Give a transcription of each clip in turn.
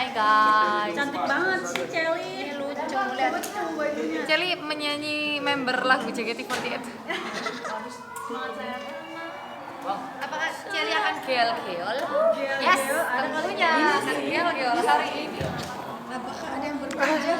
Hai guys. Cantik banget sih Celi. Lucu lihat. Celi menyanyi member lagu JKT48. Apakah Celi akan geol-geol? Yes, tentunya akan geol-geol hari ini. Apakah ada yang berbeda?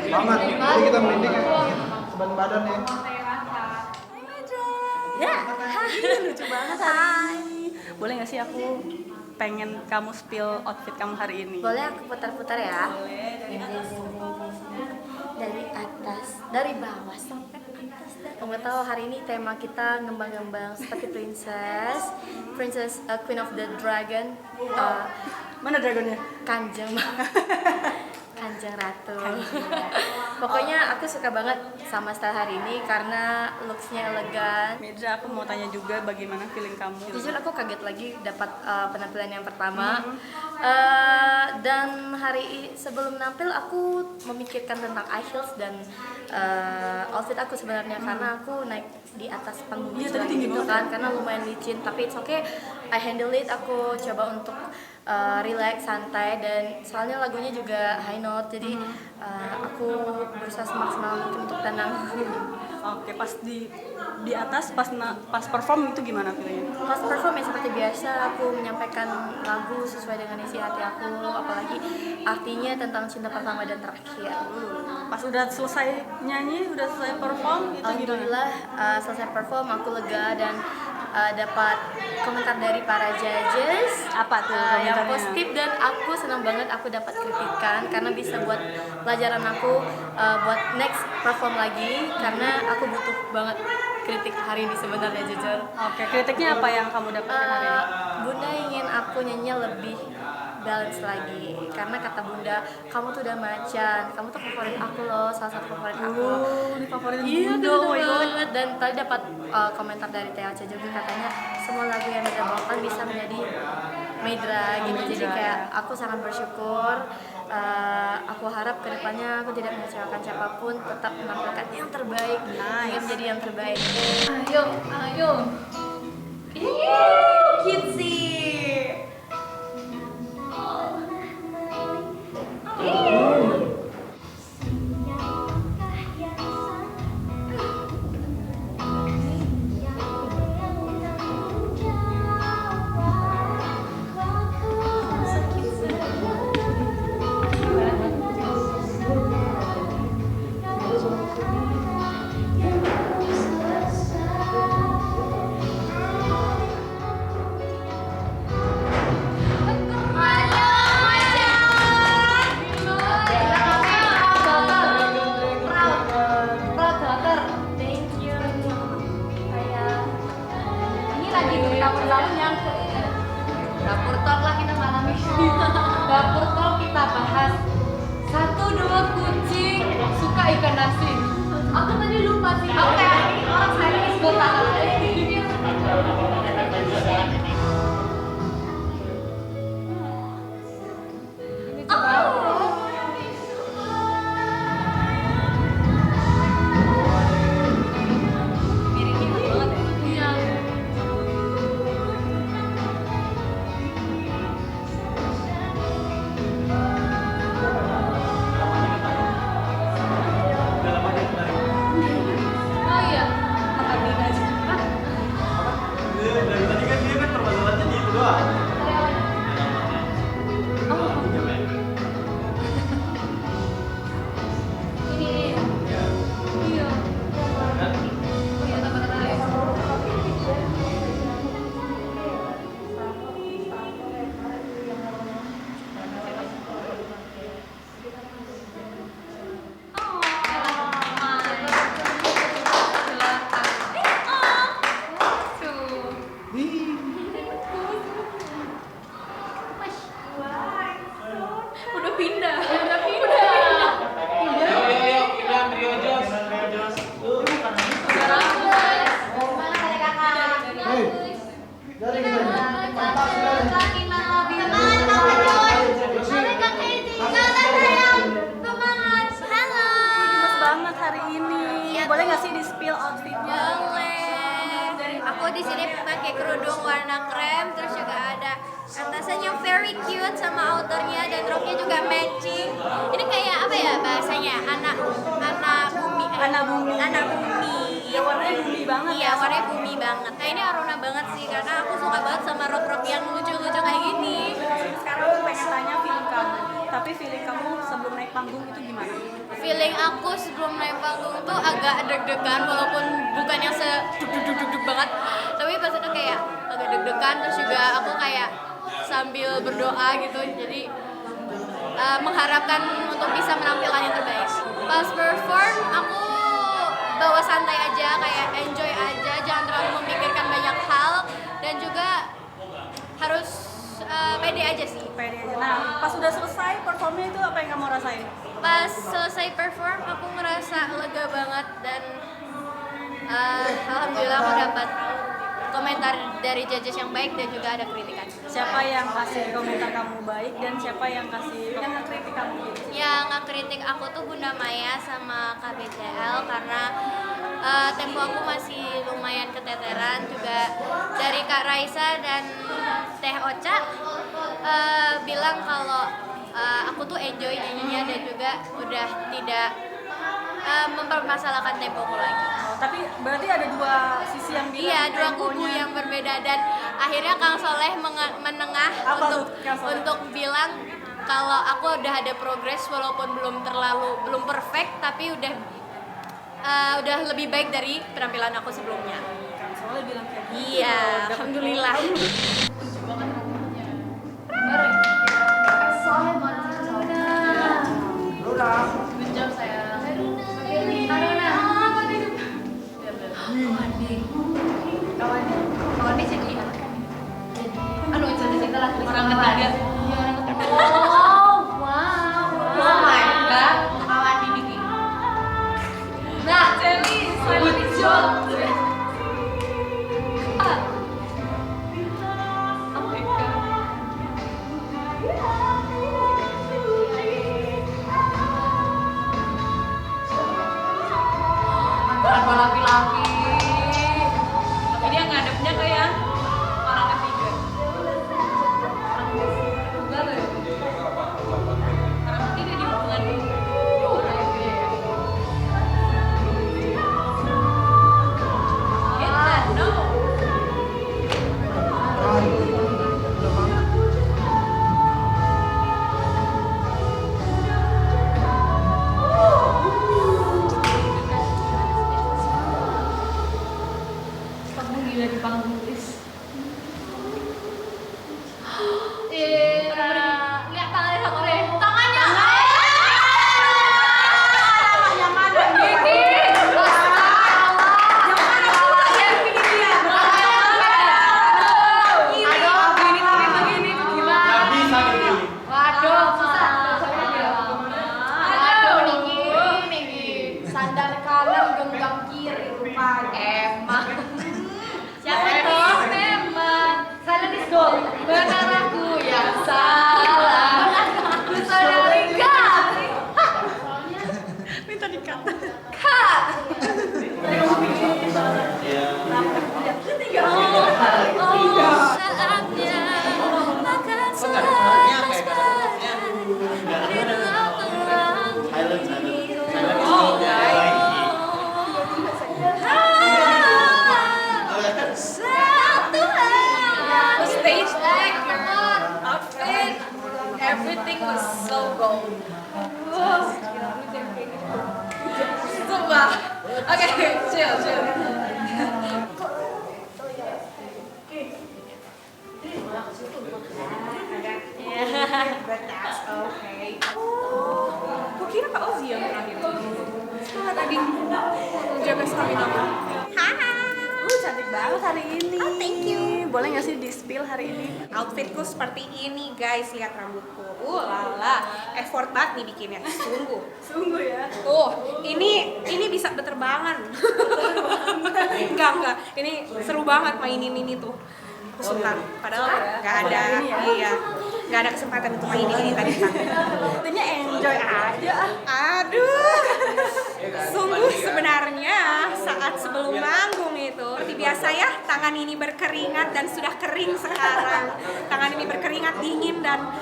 Banget, jadi kita merinding ya, seban badan ya. Ya, lucu banget hari ini. Boleh nggak sih aku pengen kamu spill outfit kamu hari ini? Boleh aku putar-putar ya? Boleh. Dari atas, dari bawah sampai atas. Kamu tahu hari ini tema kita ngembang-ngembang seperti princess, queen of the dragon, Mana dragonnya? Kanjeng. Kanjeng Ratu. Pokoknya aku suka banget sama style hari ini karena looks-nya elegan. Medra, aku mau tanya juga bagaimana feeling kamu? Jujur aku kaget lagi dapat penampilan yang pertama. Dan sebelum nampil aku memikirkan tentang high heels dan outfit aku sebenarnya karena aku naik di atas panggung gitu kan karena lumayan licin, tapi it's okay, I handle it. Aku coba untuk relax, santai, dan soalnya lagunya juga high note, jadi aku berusaha semaksimal mungkin untuk tenang. Oke, pas di atas pas perform itu gimana feelingnya? Pas perform ya seperti biasa, aku menyampaikan lagu sesuai dengan isi hati aku, apalagi artinya tentang cinta pertama dan terakhir. Pas udah selesai nyanyi, udah selesai perform, itu gimana? Alhamdulillah selesai perform aku lega dan dapat komentar dari para judges. Apa tuh yang komentarnya? positif, dan aku senang banget aku dapat kritikan karena bisa buat pelajaran aku buat next perform lagi, karena aku butuh banget kritik hari ini sebenarnya, jujur. Oke, kritiknya apa yang kamu dapatkan hari ini? Bunda ingin aku nyanyi lebih balance lagi, karena kata Bunda, kamu tuh udah macan, kamu tuh favorit aku loh, salah satu favorit aku. Ini favorit Iya, Bunda, bener oh my God. banget. Dan tadi dapat komentar dari TLC juga, katanya semua lagu yang Medra bawakan bisa menjadi Medra gitu. Jadi kayak aku sangat bersyukur aku harap kedepannya aku tidak mengecewakan siapapun, tetap menampilkan yang terbaik, ingin menjadi yang terbaik. Ayo. Kitsy. Dapur talk lah kita malam ini. Dapur talk kita bahas 1-2 kucing suka ikan asin. Aku tadi lupa sih. Aku kayak orang serius botak. Dari tadi kan dia kan permasalahannya di itu doang. Udah pindah. Hei, dari kita. Mantap sekali. Gemes banget hari ini. Boleh nggak sih di spill outfitnya? Aku di sini pakai kerudung warna krem, terus juga ada atasannya very cute sama outernya dan roknya juga matching. Ini kayak apa ya bahasanya? Anak bumi. Anak bumi. Anak bumi. Ya warnanya bumi banget. Iya, warnanya bumi banget. Nah ini aroma banget sih karena aku suka banget sama rok-rok yang lucu-lucu kayak gini. Sekarang aku pengen tanya feeling kamu. Tapi feeling kamu sebelum naik panggung itu gimana? Feeling aku sebelum naik panggung tuh agak deg-degan walaupun bukan yang deg banget, tapi pas itu kayak agak deg-degan, terus juga aku kayak sambil berdoa gitu, jadi mengharapkan untuk bisa menampilkan yang terbaik. Pas perform aku bawa santai aja, kayak enjoy aja, jangan terlalu memikirkan banyak hal dan juga harus pede aja sih. Pede aja. Nah, pas udah selesai performnya itu apa yang kamu rasain? Pas selesai perform aku ngerasa lega banget dan alhamdulillah aku dapat komentar dari judges yang baik dan juga ada kritikan. Siapa yang kasih komentar kamu baik dan siapa yang ngekritik kamu gitu? Yang ngekritik aku tuh Bunda Maya sama KBCL karena tempo aku masih lumayan keteteran, juga dari Kak Raisa dan Teh Ocha bilang kalau aku tuh enjoy nyanyinya dan juga udah tidak mempermasalahkan tempoku lagi. Tapi berarti ada dua sisi yang bilang Iya, dua kubu temponya. yang berbeda dan akhirnya Kang Soleh menengah Apa untuk tuh, Kang Soleh? untuk bilang kalau aku udah ada progres walaupun belum perfect tapi udah lebih baik dari penampilan aku sebelumnya. Kang Soleh bilang kayak gitu. Iya, alhamdulillah. Kawannya jadi cerita lah orang ketiga. Oh my god, kawan ini. Nah, Jelly, good job. Oh my god. di panggung please. Lihat tangannya satu deh. Tangannya. Yang mana? Gigi. Sandal kanan genggam kiri rupanya. Emang. Siapa itu? Memang. Silent is gold. Benar aku yang salah. Ku sadari gak? Minta dikat. Cut. Saatnya makan selepas badan di dalam terang. Satu hal. Stage act, your outfit, everything was so gold. Sumpah. Oke, chill. Kok kira Kak Ozi yang terakhir? Semangat tadi menjaga stamina aku. Cantik banget hari ini. Oh, thank you. Boleh nggak sih di-spill hari ini? Outfitku seperti ini guys, lihat rambutku. Lala, effort banget nih bikinnya, sungguh. Sungguh ya. Ini bisa berterbangan. enggak. Ini seru banget mainin ini tuh. Aku suka. Padahal nggak ada, nggak ada kesempatan untuk mainin ini tadi. Intinya enjoy aja. Aduh, sungguh sebenarnya saat sebelum manggung itu seperti biasa ya, tangan ini berkeringat dan sudah kering sekarang. Tangan ini berkeringat dingin dan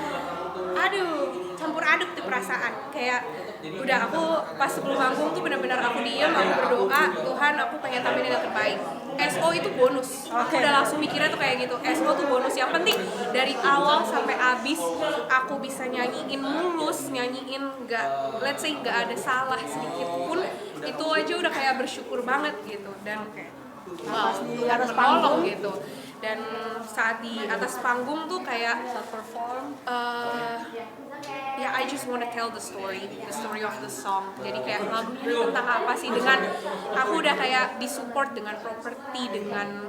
aduh, campur aduk tuh perasaan. Kayak udah aku pas sebelum manggung tuh benar-benar aku diam, aku berdoa, Tuhan aku pengen tampilin yang terbaik. SO itu bonus. Aku udah langsung mikirnya tuh kayak gitu. SO tuh bonus. Yang penting dari awal sampai habis aku bisa nyanyiin mulus, nyanyiin let's say nggak ada salah sedikit pun, itu aja udah kayak bersyukur banget gitu. Dan wow, Di atas panggung gitu. Dan saat di atas panggung tuh kayak perform. ya I just wanna tell the story of the song. Jadi kayak lagunya ini tentang apa sih, dengan aku udah kayak disupport dengan properti, dengan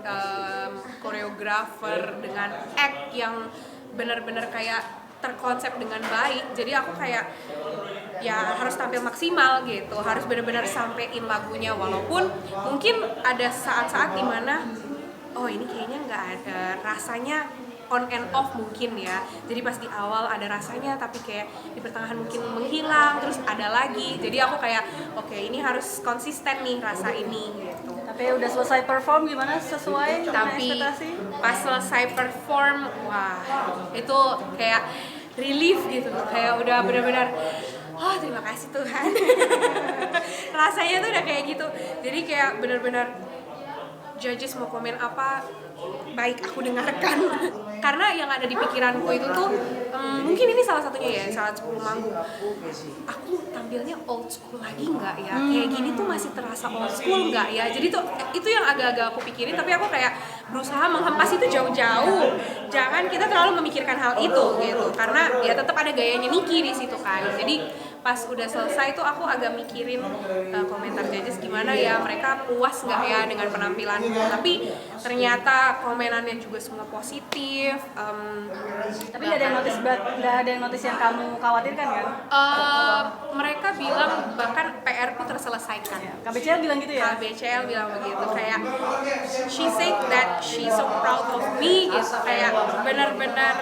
koreografer, dengan act yang benar-benar kayak terkonsep dengan baik. Jadi aku kayak ya harus tampil maksimal gitu, harus benar-benar sampein lagunya, walaupun mungkin ada saat-saat dimana ini kayaknya nggak ada rasanya, on and off mungkin ya. Jadi pas di awal ada rasanya, tapi kayak di pertengahan mungkin menghilang, terus ada lagi. Jadi aku kayak oke, ini harus konsisten nih rasa ini gitu. Tapi udah selesai perform gimana, sesuai dengan Tapi ekspektasi? pas selesai perform, wah itu kayak relief gitu, kayak udah benar-benar terima kasih Tuhan. Rasanya tuh udah kayak gitu. Jadi kayak benar-benar judges mau komen apa, baik aku dengarkan. Karena yang ada di pikiranku itu tuh mungkin ini salah satunya ya, saat 10 manggung aku tampilnya old school lagi nggak ya, kayak gini tuh masih terasa old school nggak ya. Jadi tuh itu yang agak-agak aku pikirin, tapi aku kayak berusaha menghempas itu jauh-jauh, jangan kita terlalu memikirkan hal itu gitu, karena ya tetap ada gayanya Niki di situ kan. Jadi pas udah selesai tuh aku agak mikirin komentar judges gimana ya, mereka puas nggak ya dengan penampilanku. Tapi ternyata komenannya juga semua positif. Tapi nggak ada yang notice yang kamu khawatirkan kan? Mereka bilang bahkan PR-ku terselesaikan. KBCL bilang gitu ya? KBCL bilang begitu, kayak she said that she's so proud of me gitu, kayak benar-benar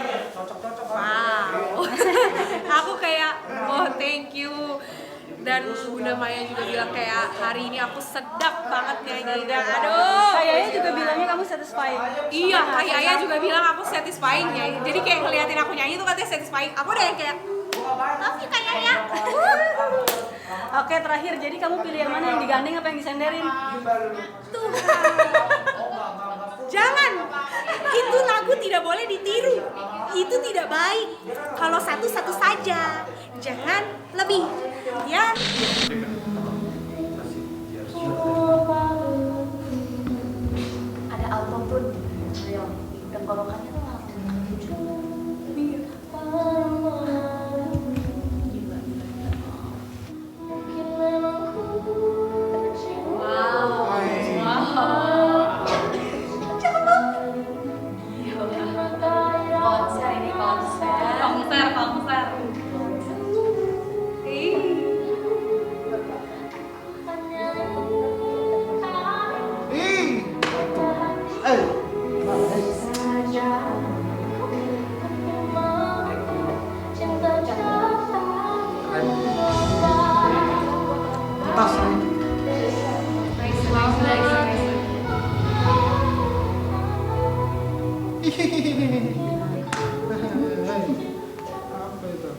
wow. Aku kayak thank you. Dan Bunda Maya juga bilang kayak hari ini aku sedap banget nyanyi. Dan aduh, Kayaknya juga bilangnya kamu satisfied. iya, kayaknya juga bilang aku satisfying ya. Jadi kayak ngeliatin aku nyanyi tuh katanya satisfying. Aku udah yang kayak tapi kayaknya. Oke, terakhir, jadi kamu pilih yang mana, yang digandeng apa yang disenderin? Tuhan, jangan, itu lagu tidak boleh ditiru, itu tidak baik. Kalau satu-satu saja, jangan lebih, ya. Ada alto ampun. Ayo, tenggorokannya tuh langsung. Konser ini konser. Konser. Ih. Tas nih. Apa itu?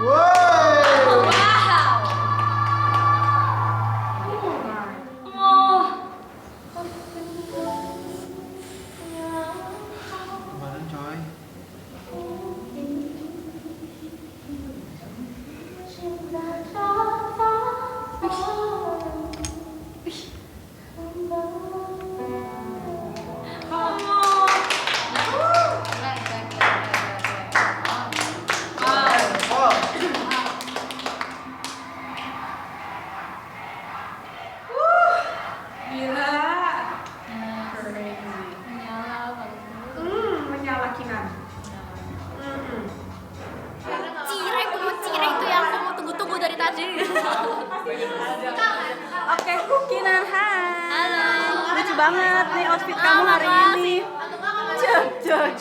Woi. Gimana coy? Oh. Gila. Menyala Kinan. Cireng itu yang aku mau tunggu-tunggu dari tadi. Oke, Kinan, hai. Halo. Lucu banget nih outfit kamu hari ini. Cek.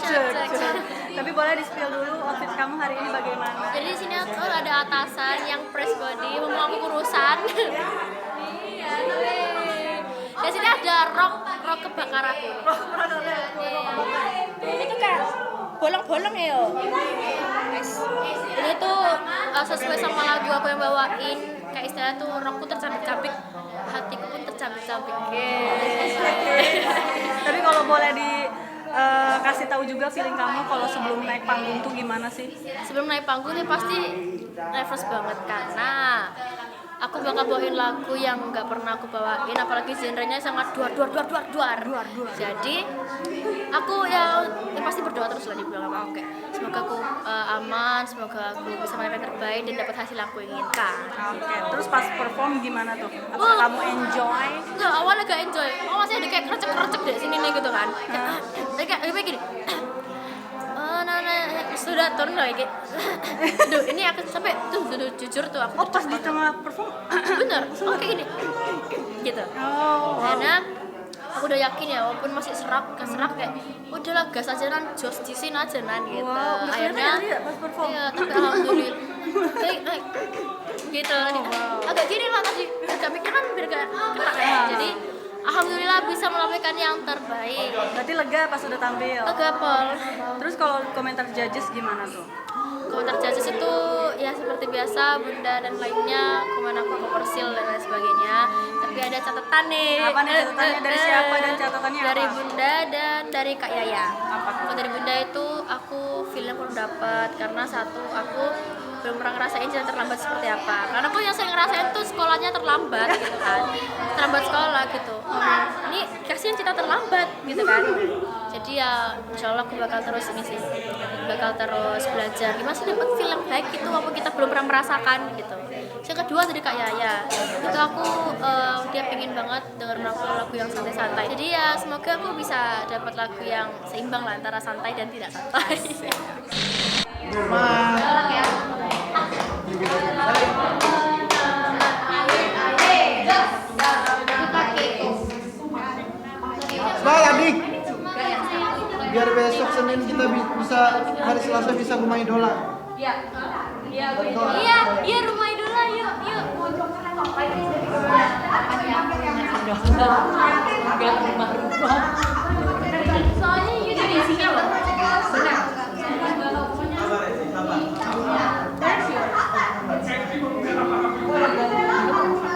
Tapi boleh di-spill dulu outfit kamu hari ini bagaimana? Jadi di sini aku ada atasan yang press body, mau kurusan. Di sini ada rok kebakar aku. Ini tuh kayak bolong-bolong ya. Ini tuh sesuai sama lagu aku yang bawain. Kayak istilah tuh rokku tercabik-cabik, hatiku pun tercabik-cabik. Tapi kalau boleh kasih tahu juga feeling kamu kalau sebelum naik panggung tuh gimana sih? Sebelum naik panggung nih pasti nervous banget karena aku bakal bawain lagu yang nggak pernah aku bawain, apalagi genrenya sangat duar. Jadi aku ya pasti berdoa terus lah di belakang aku kayak semoga aku aman, semoga aku bisa melakukan yang terbaik dan dapat hasil yang aku inginkan. Oke, terus pas perform gimana tuh? Apakah kamu enjoy? Nggak, awalnya gak enjoy. Masih ada kayak kerecek deh sini nih gitu kan. Tapi kayak gini. Sudah turun lagi. Duh, ini aku sampai tuh jujur tuh aku. Oh, pas di tengah perform? Bener, oke gini. Gitu. Oh, Karena aku udah yakin ya, walaupun masih serak kayak udahlah gas aja nan, jos di sini aja nan gitu. Wow, udah kelihatan Akhirnya tadi ya pas perform? iya, tapi alhamdulillah gitu. Agak gini lah tadi, mikir kan biar gak kena kan. Jadi alhamdulillah bisa melakukan yang terbaik. berarti lega pas udah tampil. Agak pol. Terus kalau komentar judges gimana tuh? Komentar judges itu ya seperti biasa, Bunda dan lainnya komen aku komersil dan lain sebagainya. Tapi ada catatan nih. Apa nih catatannya? Dari siapa dan catatannya Dari apa? Bunda dan dari Kak Yaya. Apa? Kalau dari Bunda itu aku feelnya kurang dapat karena satu aku belum pernah ngerasain jalan terlambat seperti apa. Karena aku yang sering ngerasain tuh sekolahnya terlambat gitu kan, terlambat sekolah gitu. Ini kasihan kita terlambat gitu kan. Jadi ya insya Allah aku bakal terus ini sih, bakal terus belajar gimana sih dapat feel yang baik gitu walaupun kita belum pernah merasakan gitu. Yang kedua dari Kak Yaya, itu aku dia pengen banget dengerin lagu yang santai-santai. Jadi ya semoga aku bisa dapat lagu yang seimbang lah antara santai dan tidak santai. Semangat adik. Biar besok Senin kita bisa hari Selasa bisa rumah idola. Ya. Iya, rumah idola yuk. Enggak rumah-rumah. Soalnya you dari sini loh. Benar.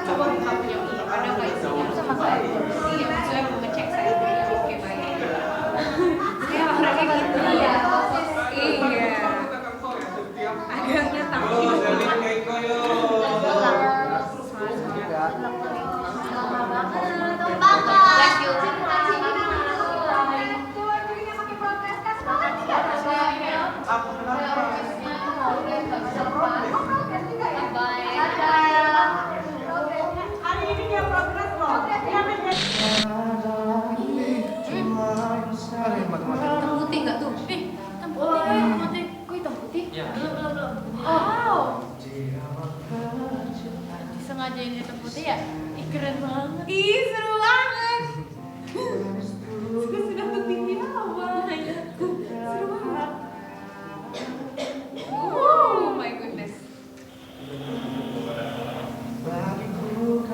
Coba buka punya Uni, ada nggak isinya? Sama saya. Iya, saya mau ngecek saya punya oke baik. Saya orangnya gitu. Iya. Agaknya takut. Bless you. Hitam putih nggak tuh? Hitam putih. Kok hitam putih? Belum. Wow. Disengajain hitam putih ya? Ih, keren banget. Ih, seru banget. Sudah ketinggian apa? Seru banget. Oh my goodness. Yuk.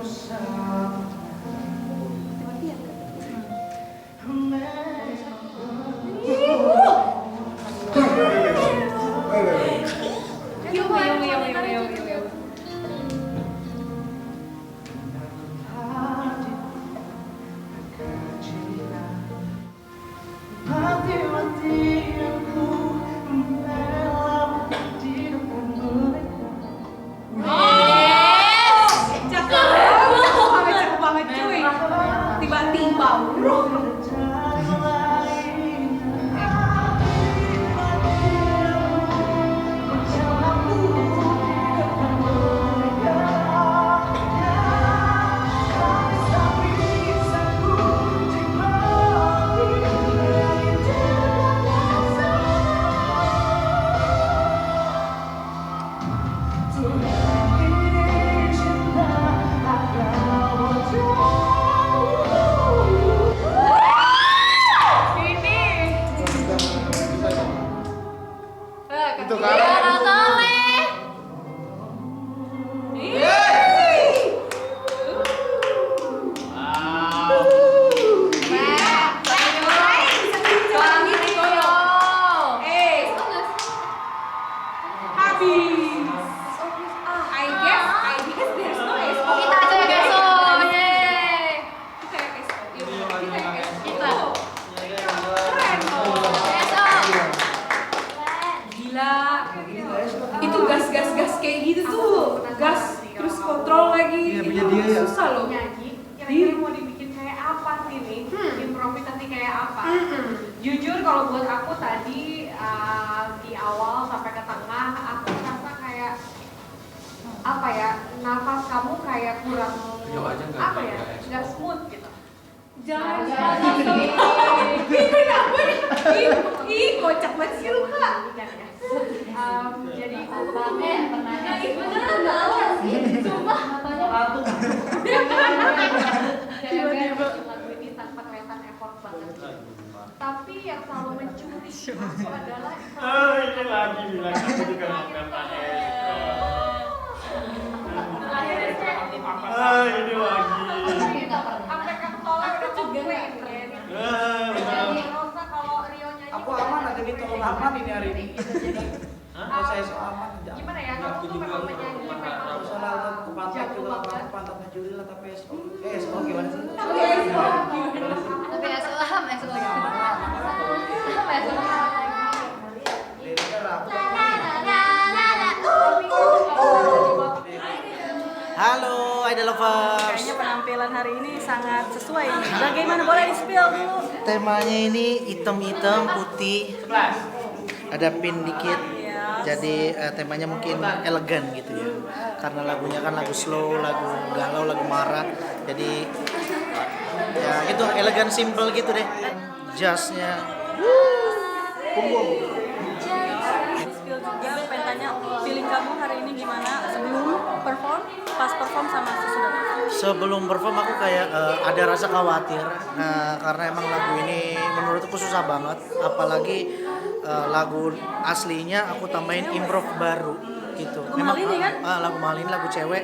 Cakep banget cuy. Tiba-tiba, bro. Itu kan. Itu gas kayak gitu tuh, gas terus kontrol lagi. Iya, punya dia ya. Susah loh. Nyanyi, kira-kira mau dibikin kayak apa sih nih? Improvisasi kayak apa? Jujur kalau buat aku tadi di awal sampai ke tengah aku merasa kayak apa ya, nafas kamu kayak kurang apa ya, nggak smooth gitu. Jangan ih kocak banget sih lu Kak. Jadi tiba-tiba lagu ini tanpa kelihatan effort banget. Tapi yang selalu mencuri aku adalah ini lagi bilang aku juga makan ini lagi. sampai ke tolnya udah komplain ya. Rosa kalau Rio nyanyi Aku aman ada di tolong aman ini hari ini. Kalau saya so aman tidak. gimana ya, kamu tuh memang menyanyi memang Soalnya aku ke pantai jago juga banget. ke pantai juri lah tapi SO gimana sih? Tapi SOM. Liriknya rapi. Halo Idol Lovers. Kayaknya penampilan hari ini sangat sesuai nih. Bagaimana, boleh di-spill dulu? Temanya ini hitam-hitam putih. Ada pin dikit. Jadi temanya mungkin elegan gitu ya. Karena lagunya kan lagu slow, lagu galau, lagu marah. Jadi ya gitu elegan simple gitu deh. Jazznya. Punggung. Spill juga, pengen tanya feeling kamu hari ini gimana sebelum perform, pas perform sama sesudah? Sebelum perform aku kayak ada rasa khawatir karena emang lagu ini menurutku susah banget, apalagi lagu aslinya aku tambahin improv baru gitu. Lagu Malini kan? Lagu Malini, lagu cewek.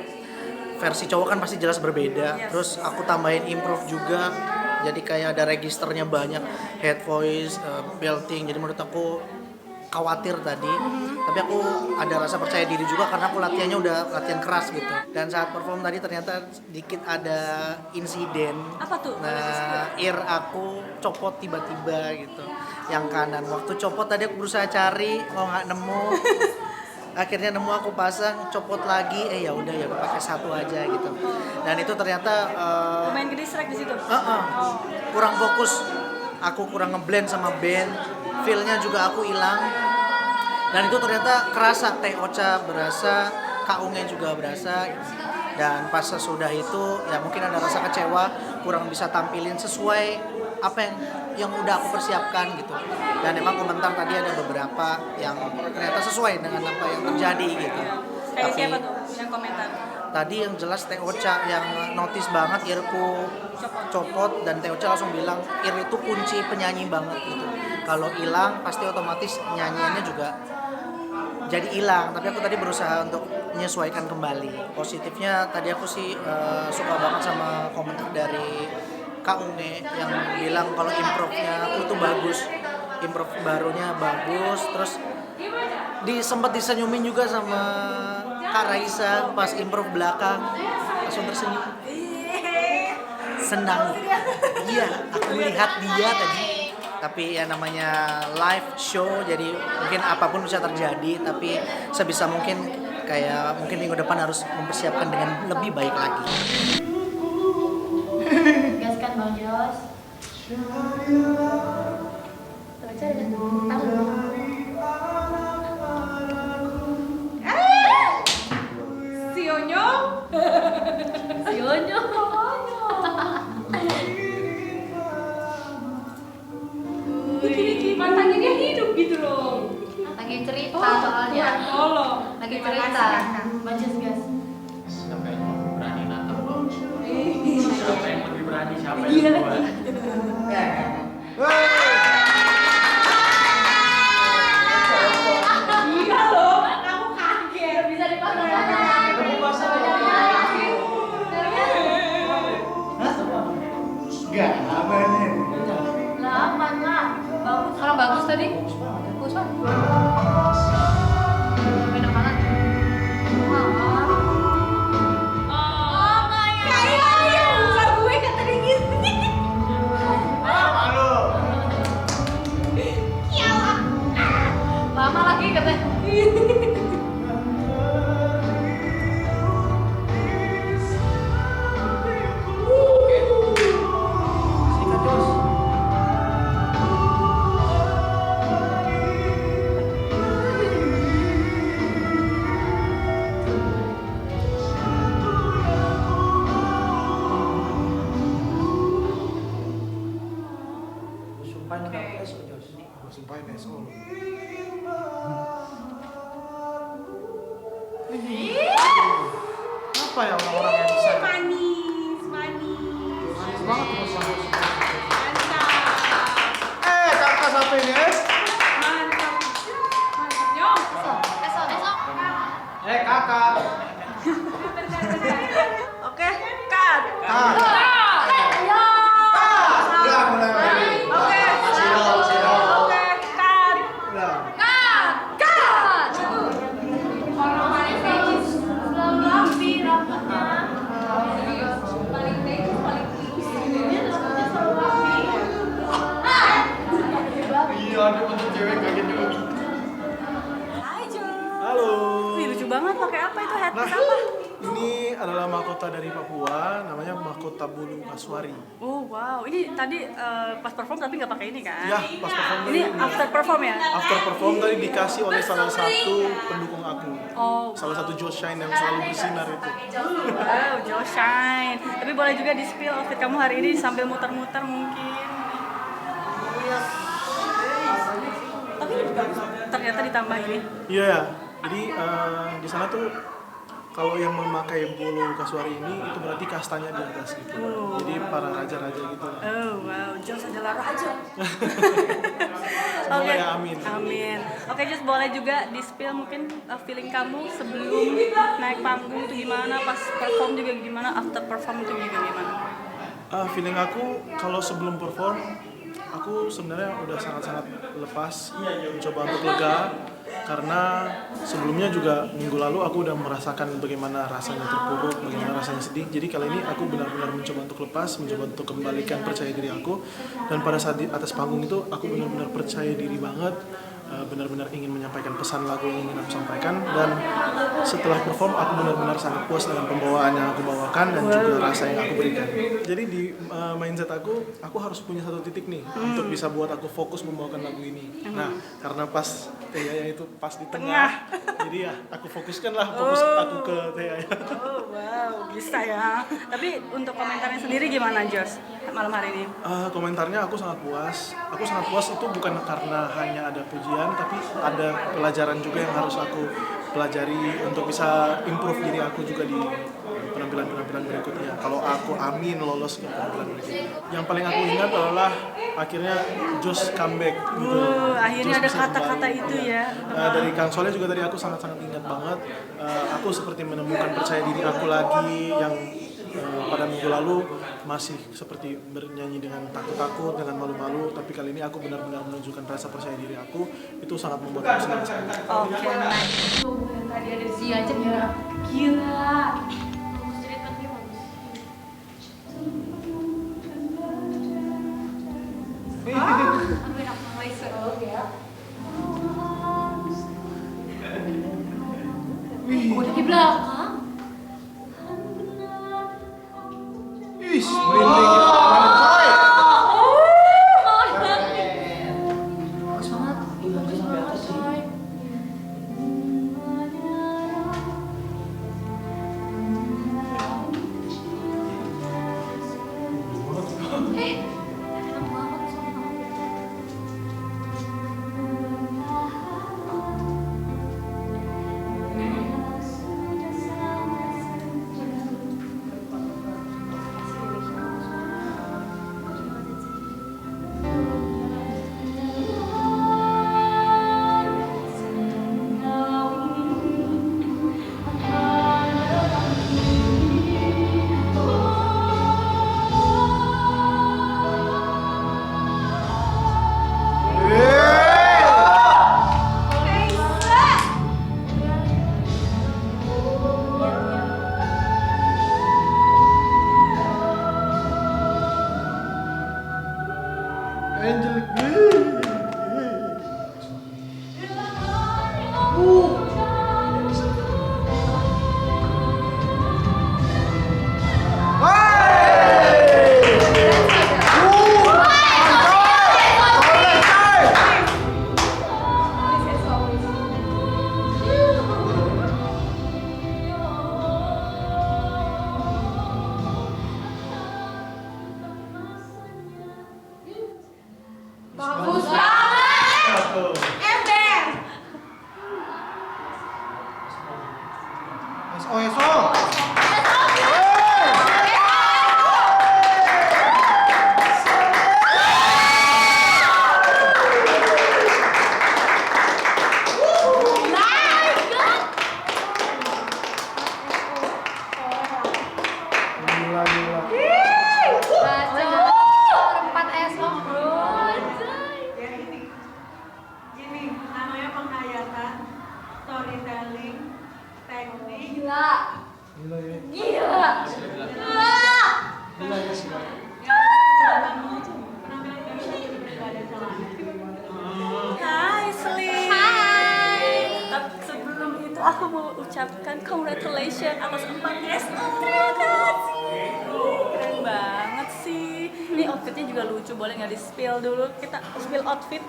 Versi cowok kan pasti jelas berbeda. Yes. Terus aku tambahin improve juga. Jadi kayak ada registernya banyak, head voice, belting. Jadi menurut aku khawatir tadi, tapi aku ada rasa percaya diri juga karena aku latihannya udah latihan keras gitu. Dan saat perform tadi ternyata sedikit ada insiden. Apa tuh? Nah, ear aku copot tiba-tiba gitu, yang kanan. Waktu copot tadi aku berusaha cari, nggak nemu. Akhirnya nemu, aku pasang, copot lagi. Ya udah pakai satu aja gitu. Dan itu ternyata Main gede strike di situ. kurang fokus. Aku kurang ngeblend sama band, feel-nya juga aku hilang. Dan itu ternyata kerasa, Teh Ocha berasa, Kaungnya juga berasa. Dan pas sesudah itu ya mungkin ada rasa kecewa, kurang bisa tampilin sesuai apa yang udah aku persiapkan gitu. Dan emang komentar tadi ada beberapa yang ternyata sesuai dengan apa yang terjadi gitu. Kayak siapa tuh yang komentar? Tadi yang jelas Teh Ocha yang notice banget earku copot, dan Teh Ocha langsung bilang ear itu kunci penyanyi banget gitu. Kalau hilang pasti otomatis nyanyiannya juga jadi hilang. Tapi aku tadi berusaha untuk menyesuaikan kembali. Positifnya tadi aku sih suka banget sama komentar dari Kak Unge yang bilang kalau improve-nya aku tuh bagus, improve barunya bagus. Terus sempat disenyumin juga sama Kak Raisa pas improve belakang, langsung tersenyum. Senang. Iya, aku melihat dia tadi. Tapi ya namanya live show, jadi mungkin apapun bisa terjadi. Tapi sebisa mungkin kayak mungkin minggu depan harus mempersiapkan dengan lebih baik lagi. Gaskan Bang Jos. Baca ada tahu. Sionyo. Sionyo. Matanya dia hidup gitu loh. Lagi cerita soalnya. Tolong. Lagi Terima cerita. kasih, Kakak. Bagus gas. Siapa yang lebih berani natap lo? Siapa yang lebih berani, siapa yang kuat? Iya loh, kamu kaget. Bisa dipakai. Enggak, aman. Lah, aman lah. Bagus. Orang bagus tadi. Bagus kan? Enak banget. Oh my god. Iya, bukan gue kata dia gitu. Lama lagi katanya. Sikat Jos. Sumpahin ke SO Jos. Sumpahin SO lo. Apa ya orang-orang yang bisa? Manis. Manis banget terus sama Mantap. kakak satu ini Mantap. Nyong. Esok. kakak. Oke, cut. Udah mulai lagi. Oke. Silau. Oke, cut. Udah. Orang paling bagus selalu rapi rambutnya. Paling bagus, paling tinggi. Dia rambutnya selalu rapi. Iya, ada untuk cewek kaget juga. Hai Jo. Halo. Wih, lucu banget pakai apa itu headpiece Nah, apa? ini adalah mahkota dari Papua, namanya mahkota bulu kasuari. Oh wow, ini tadi pas perform tapi nggak pakai ini kan? Ya, pas perform Ini tadi- after perform ya? After perform tadi dikasih oleh salah satu pendukung aku. Oh, Salah satu Josh Shine yang selalu bersinar itu. wow, Joe Shine. Tapi boleh juga di spill outfit kamu hari ini sambil muter-muter mungkin. Tapi ternyata ditambah ini. Iya ya. Jadi di sana tuh kalau yang memakai bulu kasuari ini itu berarti kastanya di atas gitu. Jadi para raja-raja gitu. Oh wow, Joe adalah raja. Semoga ya, amin. Amin. Oke, Jus, boleh juga di-spill mungkin feeling kamu sebelum naik panggung itu gimana, pas perform juga gimana, after perform itu juga gimana? Feeling aku kalau sebelum perform, aku sebenarnya udah sangat-sangat lepas, mencoba untuk lega, karena sebelumnya juga minggu lalu aku udah merasakan bagaimana rasanya terpuruk, bagaimana rasanya sedih. Jadi kali ini aku benar-benar mencoba untuk lepas, mencoba untuk kembalikan percaya diri aku. Dan pada saat di atas panggung itu aku benar-benar percaya diri banget, benar-benar ingin menyampaikan pesan lagu yang ingin aku sampaikan. Dan setelah perform aku benar-benar sangat puas dengan pembawaan yang aku bawakan dan juga rasa yang aku berikan. Jadi di mindset aku harus punya satu titik nih untuk bisa buat aku fokus membawakan lagu ini. Nah, karena pas Teyaya itu pas di tengah, jadi ya aku fokuskanlah fokus aku ke Teyaya. Oh wow, bisa ya. Tapi untuk komentarnya sendiri gimana, Jos, malam hari ini? Komentarnya aku sangat puas. Aku sangat puas itu bukan karena hanya ada pujian, tapi ada pelajaran juga yang harus aku pelajari untuk bisa improve diri aku juga di penampilan-penampilan berikutnya. Kalau aku amin lolos ke penampilan berikutnya. Yang paling aku ingat adalah akhirnya Jos comeback gitu. Akhirnya Jos ada bisa kata-kata kembali. itu ya. Dari Kang Soleh juga tadi aku sangat-sangat ingat banget. Aku seperti menemukan percaya diri aku lagi yang pada minggu lalu masih seperti bernyanyi dengan takut-takut, dengan malu-malu, tapi kali ini aku benar-benar menunjukkan rasa percaya diri aku. Itu sangat membuat aku senang sekali. Oke, nice. Yang tadi ada si aja ya. Gila. Bagus ceritanya bagus. Aku enak Malaysia ya. Udah di belakang. Wih, merinding gitu. Bagus banget. Ember. SO. Gini, namanya penghayatan, storytelling, teknik. Gila. Gila ya. Gila. Penampilan kami nggak ada salahnya. Hai, Slim. Hai. Tapi sebelum itu aku mau ucapkan congratulations atas 4 SO. Terima kasih. Keren banget sih. Ini outfitnya juga lucu. Boleh nggak di-spill dulu? Kita spill outfit.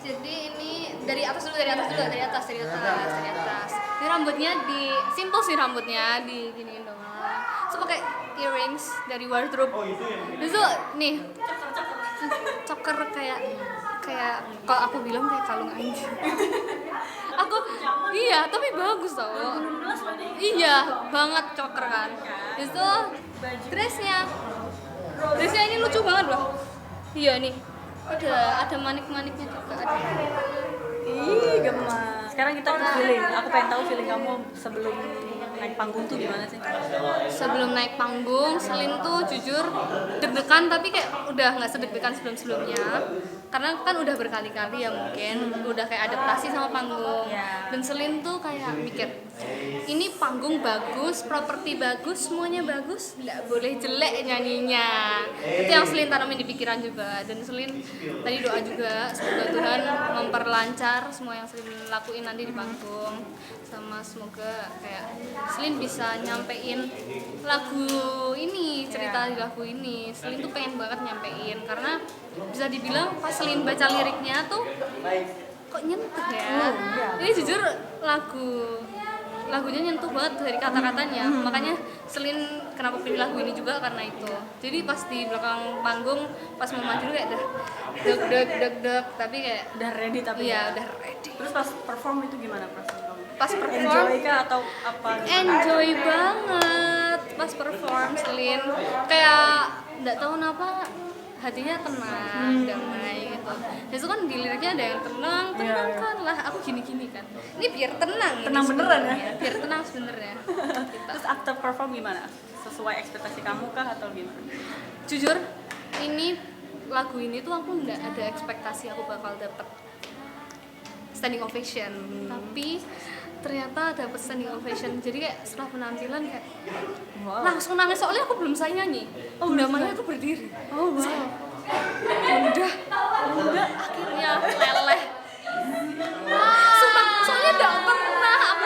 Jadi ini dari atas. Ini rambutnya simple sih rambutnya diginiin doang. So pakai earrings dari wardrobe. Terus tuh nih choker kayak kalau aku bilang kayak kalung anjing. Iya, tapi bagus tau. Iya, banget choker kan. Terus tuh dressnya ini lucu banget loh. Iya nih. ada manik-maniknya juga ada. Ih, gemas. Sekarang kita ke feeling. Aku pengen tahu feeling kamu sebelum naik panggung tuh gimana sih? Sebelum naik panggung, Celine tuh jujur deg-degan tapi kayak udah nggak sedeg-degan sebelum-sebelumnya karena kan udah berkali-kali ya mungkin udah kayak adaptasi sama panggung. Dan Celine tuh kayak mikir ini panggung bagus, properti bagus, semuanya bagus, nggak boleh jelek nyanyinya. Itu yang Celine tanamin di pikiran juga. Dan Celine tadi doa juga semoga Tuhan memperlancar semua yang Celine lakuin nanti di panggung, sama semoga kayak Celine bisa nyampein lagu ini, cerita di lagu ini. Celine tuh pengen banget nyampein karena bisa dibilang pas Celine baca liriknya tuh kok nyentuh ya. Ini jujur lagunya nyentuh banget dari kata-katanya. Makanya Celine kenapa pilih lagu ini juga karena itu. Jadi pas di belakang panggung pas mau maju kayak deg tapi kayak Udah ready tapi iya udah ready. Terus pas perform itu gimana perasaan kamu? Pas perform Enjoy kah atau apa? enjoy banget pas perform Celine kayak nggak tahu kenapa hatinya tenang, damai gitu. Itu kan di liriknya ada yang tenang kan lah aku gini kan. Ini biar tenang. Tenang ini beneran ya? sebenarnya. Biar tenang sebenarnya. Gitu. Terus after perform gimana? Sesuai ekspektasi kamu kah atau gimana? Jujur ini lagu ini tuh aku nggak ada ekspektasi aku bakal dapet standing ovation, tapi ternyata dapet standing ovation. Jadi kayak setelah penampilan kayak langsung nangis soalnya aku belum saya nyanyi. Bunda Maya tuh berdiri. Bunda akhirnya leleh. Sumpah, soalnya aku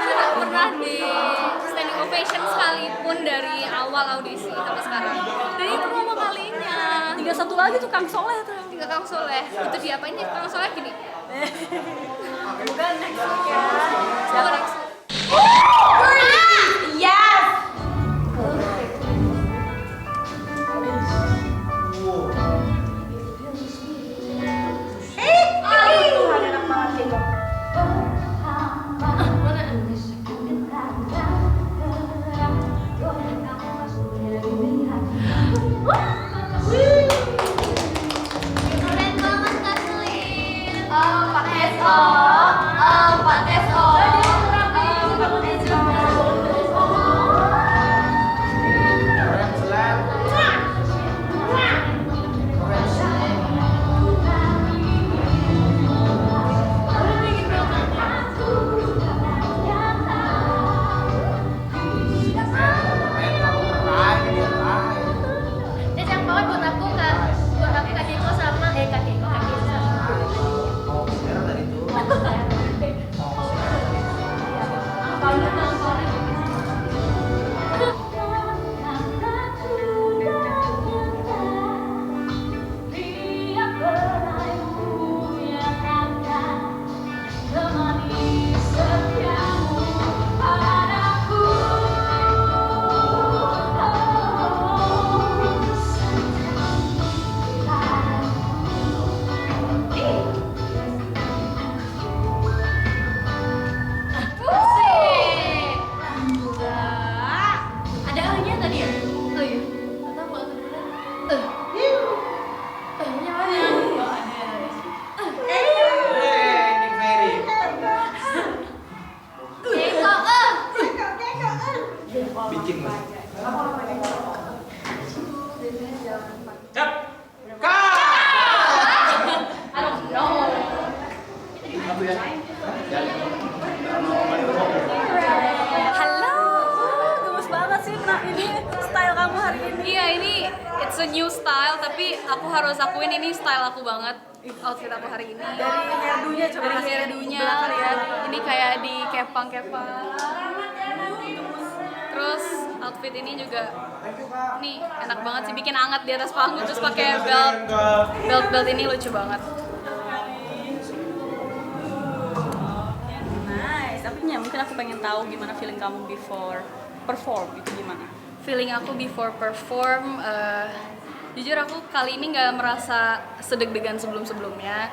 tidak pernah di standing ovation sekalipun dari awal audisi sampai sekarang. Dan itu pertama kalinya. Tinggal satu lagi tuh Kang Soleh tuh. Tinggal Kang Soleh. Itu diapain ya Kang Soleh gini? Bukan next week ya. Siapa next? It's a new style, tapi aku harus akuin ini style aku banget. Outfit aku hari ini. Dari hairdo-nya coba Dari hairdo-nya ya. Ini kayak di kepang-kepang. Terus outfit ini juga nih enak banget sih, bikin anget di atas panggung, terus pakai belt ini lucu banget. Nice, tapi mungkin aku pengen tahu gimana feeling kamu before perform, itu gimana? Feeling aku before perform, jujur aku kali ini nggak merasa sedeg-degan sebelum-sebelumnya.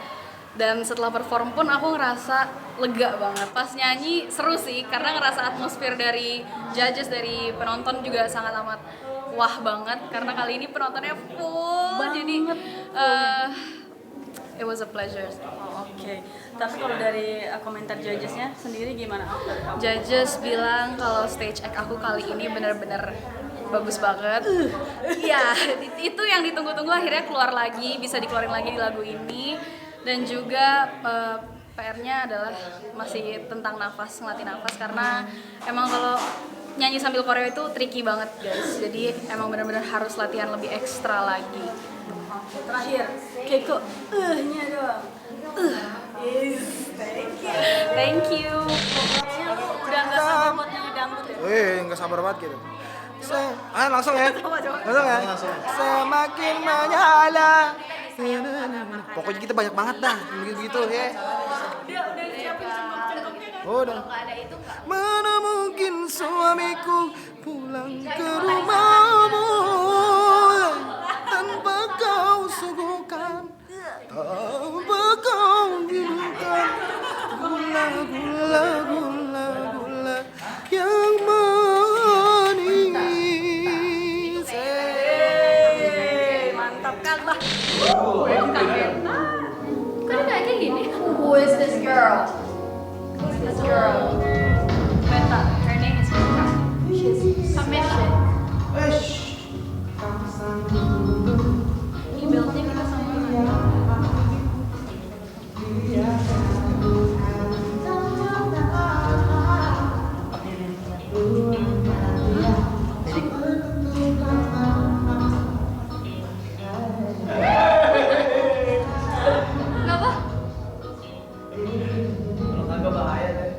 Dan setelah perform pun aku ngerasa lega banget. Pas nyanyi seru sih, karena ngerasa atmosfer dari judges, dari penonton juga sangat amat wah banget. Karena kali ini penontonnya full, jadi it was a pleasure. Oh, oke. Tapi kalau dari komentar judgesnya sendiri gimana? Judges bilang kalau stage act aku kali ini benar-benar bagus banget. Iya, itu yang ditunggu-tunggu akhirnya keluar lagi, bisa dikeluarin lagi di lagu ini. Dan juga PR-nya adalah masih tentang nafas, ngelatih nafas karena emang kalau nyanyi sambil koreo itu tricky banget guys. Jadi emang benar-benar harus latihan lebih ekstra lagi. Terakhir, Keiko, nya doang. Yes, Thank you. Udah nggak sabar buat nyanyi dangdut ya? Nggak sabar banget gitu. Langsung ya? Langsung ya? Semakin menyala. Pokoknya kita banyak banget dah, begitu ya. Udah siapin cengkok-cengkoknya kan? Udah. Mana mungkin suamiku pulang ke rumahmu tanpa kau suguhkan, tanpa kau minumkan gula gula gula gula yang manis. Mantap kan lah. Kan kayaknya gini. Who is this girl? Who's this girl? Beta, her name is Beta. Commission. Ini beltnya kita sama. Kenapa? Kalau kagak bahaya deh.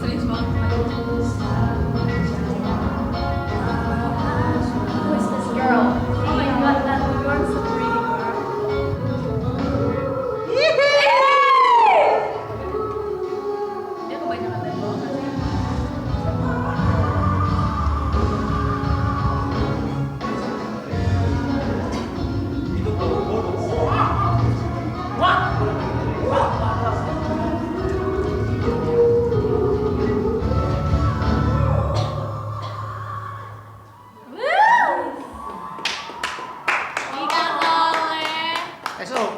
Serius banget. Who is this girl? Oh my god, that you're so pretty girl. Dia kebanyakan dari bawah kan sih? Itu bodoh. Tidak boleh. Esok.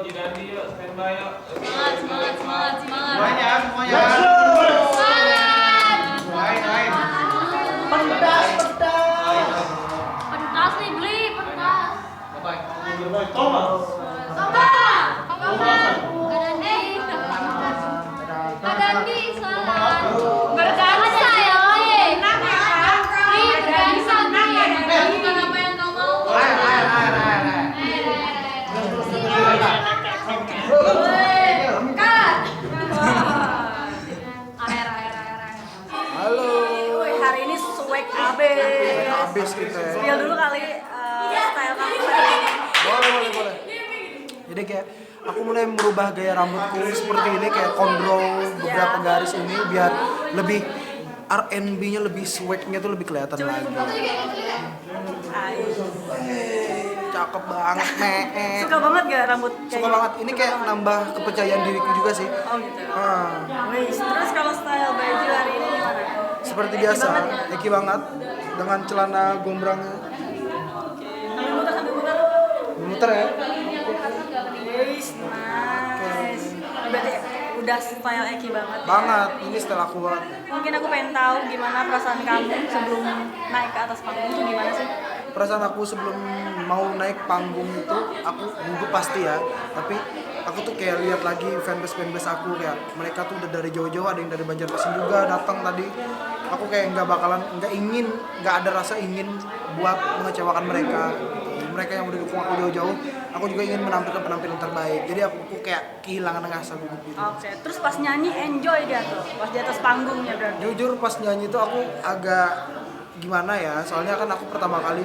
Jidan Dio, standby yuk. Semangat, semangat, semangat, semangat. Semuanya. Pentas nih, beli pentas. Thomas. Kadandi, selamat. Berdansa ya, Li. Li, berdansa, Li. Bukan apa yang kau mau. Cut. Air. Halo. Wih, hari ini swag abis. Habis kita. Spill dulu kali style kamu. Boleh. Jadi kayak aku mulai merubah gaya rambutku seperti ini, kayak kondro beberapa garis ini biar lebih R&B-nya, lebih swag-nya tuh lebih kelihatan lagi. Cakep banget, meh. Suka banget gak rambut kayak Suka banget. Ini kayak nambah kepercayaan diriku juga sih. Oh gitu. Ah, Wih, terus kalau style baju hari ini gimana? seperti biasa, Eki banget dengan celana gombrangnya. Sambil muter. Muter ya. Wih, nice. Berarti udah style Eki banget. Banget. Ini setelah aku banget. Mungkin aku pengen tahu gimana perasaan kamu sebelum naik ke atas panggung itu gimana sih? Perasaan aku sebelum mau naik panggung itu aku gugup pasti ya, tapi aku tuh kayak lihat lagi fanbase aku, kayak mereka tuh udah dari jauh-jauh, ada yang dari Banjarmasin juga datang tadi. Aku kayak nggak ada rasa ingin buat mengecewakan mereka gitu. Mereka yang udah dukung aku jauh-jauh, aku juga ingin menampilkan penampilan terbaik, jadi aku kayak kehilangan rasa gugup gitu. Oke, terus pas nyanyi enjoy dia tuh, pas di atas panggungnya berarti. Jujur pas nyanyi itu aku agak gimana ya, soalnya kan aku pertama kali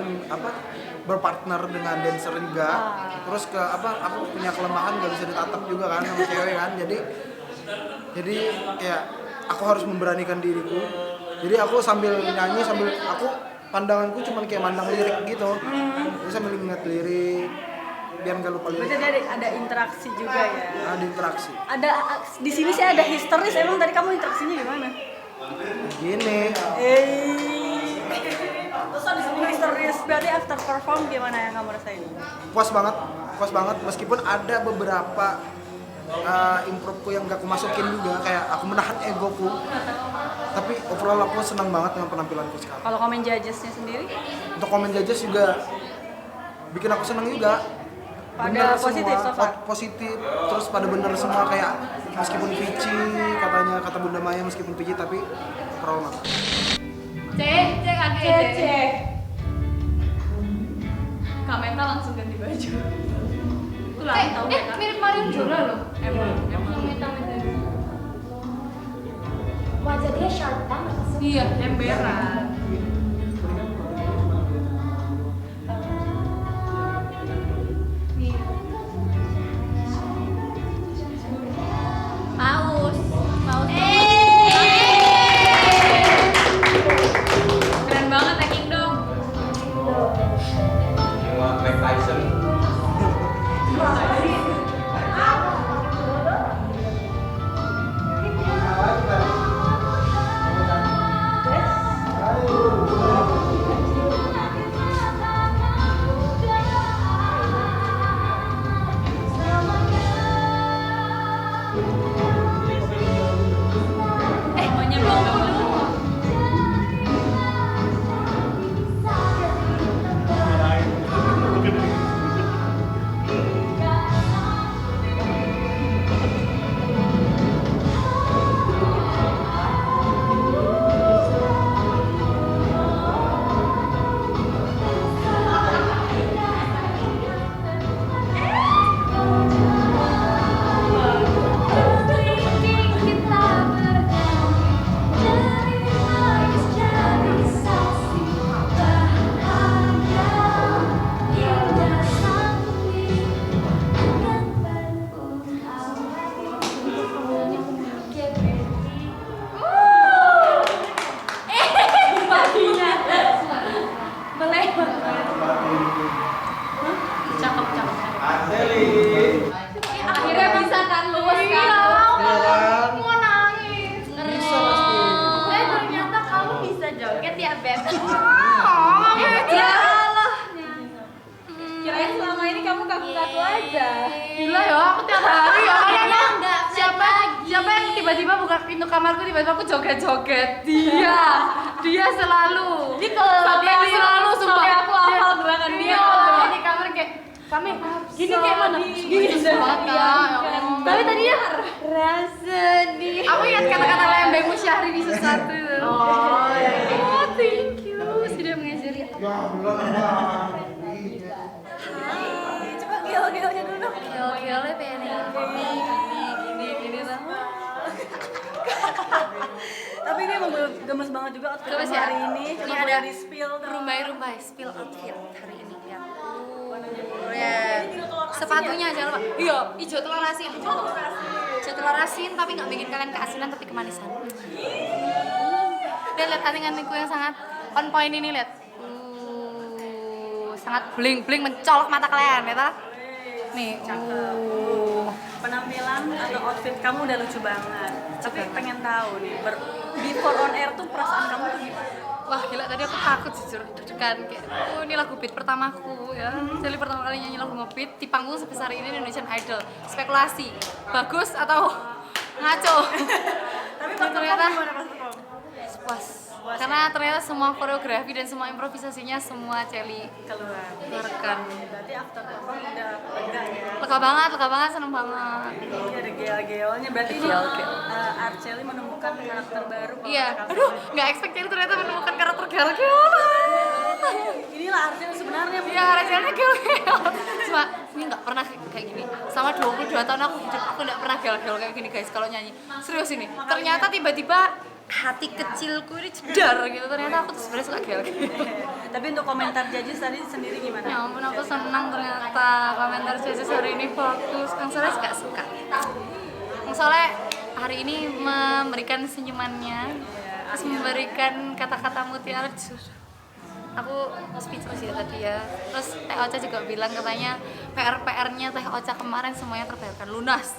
berpartner dengan dancer juga, terus aku punya kelemahan gak bisa ditatap juga kan sama cewek kan, jadi ya aku harus memberanikan diriku, jadi aku sambil nyanyi pandanganku cuma kayak mandang lirik gitu, terus sambil ingat lirik, biar nggak lupa Berarti lirik. ada interaksi juga ya. Ada interaksi. Ada di sini sih ada histeris. Emang tadi kamu interaksinya gimana? Gini. Terus di sini histeris. Berarti after perform gimana yang kamu rasain? Puas banget meskipun ada beberapa improve-ku yang gak aku masukin juga, kayak aku menahan egoku, tapi overall aku senang banget dengan penampilanku sekarang. Kalau komen judges-nya sendiri? Untuk komen judges juga bikin aku senang juga. Pada positif so far? Positif, terus pada bener semua, kayak meskipun pici katanya, kata Bunda Maya meskipun pici tapi overall mantap. Cek. Kamenta langsung ganti baju. Itu lah tahu mereka. Mirip Marion Jola loh. Emang. Wajah dia sharp banget. Iya, emberan. Paus. Keren banget acting dong. Mike Tyson. Banyak banget. Cakep. Akhirnya bisa kan luas kan? Mau nangis. Ternyata kamu bisa joget ya, Beb. Kirain selama ini kamu kaku-kaku aja. Gila ya, aku tiap hari ya kayaknya siapa yang tiba-tiba buka pintu kamarku tiba-tiba aku joget-joget. Dia selalu. Selalu sumpah. Sampai aku hafal gerakan dia. Di kamar kayak kami gini kayak mana? Gini Tapi tadinya rasa di. Aku ingat kata-kata lembengmu Syahri di sesuatu. Oh, thank you sudah mengajari. Coba gel-gelnya dulu. Gel-gelnya pengen gini sama. Tapi ini emang gemes banget juga outfit Gemes kamu ya? hari ini. Ini Coba ada boleh di spill dong. Rumbai spill outfit hari ini ya. Ya. Sepatunya jangan lupa. Iya, hijau telur asin. Hijau telur asin tapi nggak bikin kalian keasinan tapi kemanisan. Lihat anting-antingku yang sangat on point ini, lihat. Sangat bling-bling mencolok mata kalian, ya toh? Nih, Penampilan atau outfit kamu udah lucu banget. Tapi pengen tahu nih, before on air tuh perasaan kamu tuh gimana? wah gila tadi aku takut jujur deg-degan kayak ini lagu beat pertamaku ya. Jadi pertama kali nyanyi lagu ngebeat di panggung sebesar ini Indonesian Idol. Spekulasi bagus atau ngaco. Tapi Dan ternyata gimana pas perform? puas. Karena ternyata semua koreografi dan semua improvisasinya semua Celi keluarkan. Berarti after perform udah lega ya? Lega banget, seneng banget. Ini ada gel-gelnya, berarti ini Arceli menemukan karakter baru. Iya, aduh nggak expect Celi ternyata menemukan karakter gel-gel. Inilah Arceli sebenarnya. Iya, rasanya gel-gel. Cuma ini nggak pernah kayak gini. Sama 22 tahun aku nggak pernah gel-gel kayak gini guys kalau nyanyi. Serius ini. Ternyata tiba-tiba hati kecilku ini jedar gitu. Ternyata aku tuh sebenarnya suka gel-gel. Tapi untuk komentar judges tadi sendiri gimana? Ya ampun aku senang ternyata komentar judges hari ini bagus. Yang Soleh gak suka. Yang Soleh hari ini memberikan senyumannya, terus memberikan kata-kata mutiara. aku speechless ya tadi ya. Terus Teh Ocha juga bilang katanya PR-nya Teh Ocha kemarin semuanya terbayarkan lunas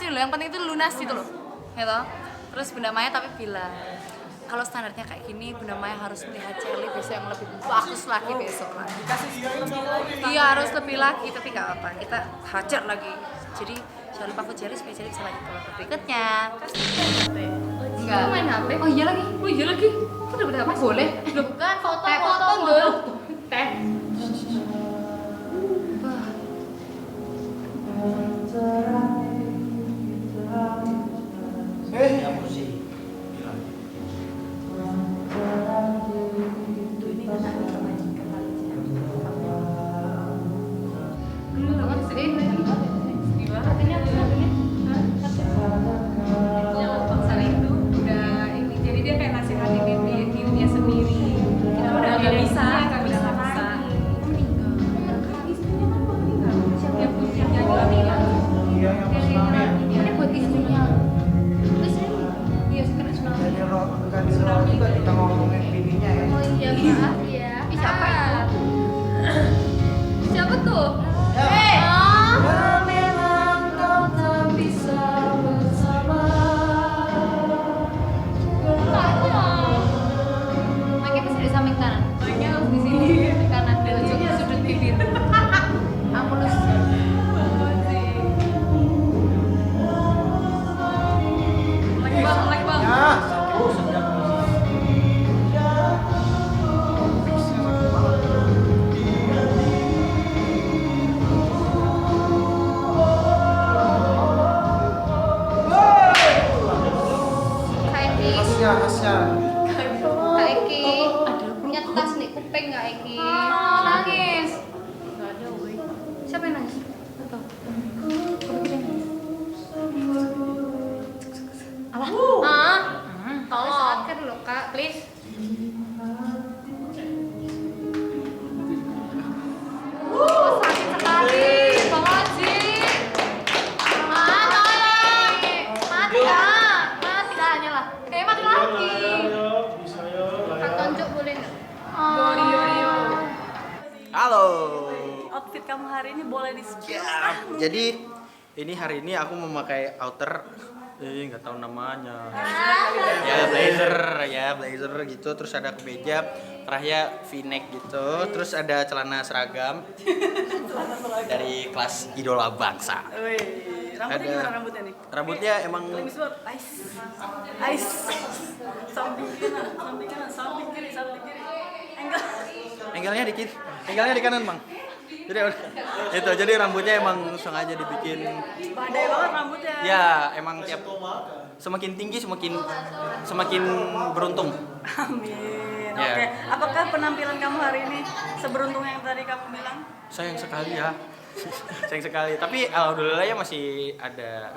ini loh, yang penting itu lunas gitu loh gitu. Terus Bunda Maya tapi bilang kalau standarnya kayak gini Bunda Maya harus melihat Cherly besok yang lebih bagus lagi besok lah. Iya harus lebih lagi, tapi nggak apa, kita hajar lagi. Jadi jangan lupa aku Cherly supaya Cherly bisa lanjut ke berikutnya. Enggak. Main HP? Oh iya lagi. Kok udah apa? Boleh. Loh, bukan foto dulu. Teh. Ya musik. Jadi dia kayak nasihatin dirinya sendiri. Kita udah nggak bisa. Siapa yang punya nyanyi Iya, yang tsunami. Ini buat istrinya. Terus iya sekarang tsunami. Jadi bukan di ruang juga kita ngomongin bininya ya. Oh iya maaf ya. Siapa itu? Siapa tuh? Hei. Memang kau tak bisa bersama. Makanya bisa di samping kanan. Makanya harus di sini. Di kanan di ujung sudut bibir. Amulus. Lagi bang. Ya, satu sedang Kak Eki. khasnya. Kak Eki. Punya tas nih kuping Kak Eki. Nangis. Gak ada woi. Siapa yang nangis? Atau? Kok bikin nangis? Apa? Tolong saatkan dulu Kak, please. Sakit sekali, Bang Haji. Mati dah, nyala. Mati lagi. Kak Tonjok boleh nggak? Halo. Outfit kamu hari ini boleh di-spill. Jadi ini hari ini aku memakai outer, nggak tahu namanya. Ya blazer gitu. Terus ada kemeja, kerahnya V-neck gitu. Terus ada celana seragam dari kelas idola bangsa. Wih, rambutnya gimana rambutnya nih? Rambutnya emang Klimis banget. Ice. Samping kiri. angle-nya dikit. Angle-nya di kanan, Bang. Jadi rambutnya emang sengaja dibikin. Badai banget rambutnya. Ya, emang tiap semakin tinggi semakin beruntung. Amin. Ya. Oke. Apakah penampilan kamu hari ini seberuntung yang tadi kamu bilang? Sayang sekali ya. Sayang sekali. Tapi alhamdulillah ya masih ada